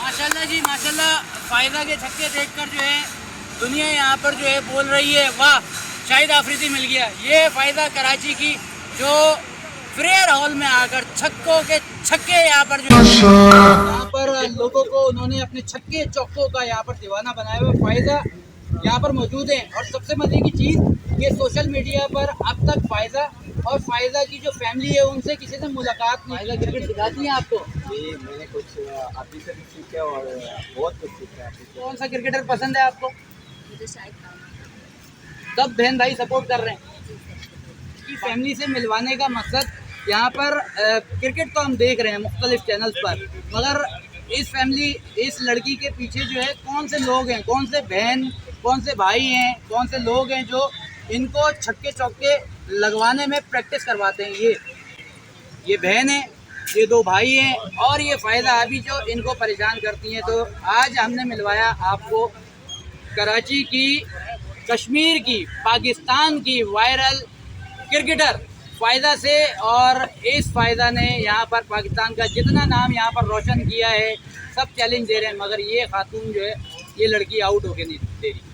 माशाल्लाह जी माशाल्लाह, फ़ायदा के छक्के देखकर जो है दुनिया यहाँ पर जो है बोल रही है वाह, शाहिद आफरीदी मिल गया। ये फ़ायदा कराची की जो प्रेयर हॉल में आकर छक्कों के छक्के यहाँ पर जो यहाँ पर लोगों को उन्होंने अपने छक्के चौकों का यहाँ पर दीवाना बनाया हुआ। फ़ायदा यहाँ पर मौजूद है और सबसे मजे की चीज़ ये सोशल मीडिया पर अब तक फ़ायदा और फ़ायदा की जो फैमिली है उनसे किसी से मुलाकात नहीं। फ़ायदा क्रिकेट सिखाती हैं आपको? जी मैंने कुछ अभी से भी सीखा और बहुत कुछ सीखा है। कौन सा क्रिकेटर पसंद है आपको? मुझे शायद सब बहन भाई सपोर्ट कर रहे हैं कि फैमिली से मिलवाने का मकसद यहाँ पर क्रिकेट तो हम देख रहे हैं मुख्तलिफ चैनल्स पर, मगर इस लड़की के पीछे जो है कौन से लोग हैं, कौन से बहन, कौन से भाई हैं, कौन से लोग हैं जो इनको छक्के चौके लगवाने में प्रैक्टिस करवाते हैं। ये बहन है, ये दो भाई हैं और ये फ़ायदा अभी जो इनको परेशान करती हैं। तो आज हमने मिलवाया आपको कराची की, कश्मीर की, पाकिस्तान की वायरल क्रिकेटर फ़ायदा से। और इस फ़ायदा ने यहाँ पर पाकिस्तान का जितना नाम यहाँ पर रोशन किया है, सब चैलेंज दे रहे हैं, मगर ये खातून जो है ये लड़की आउट होके नहीं दे रही।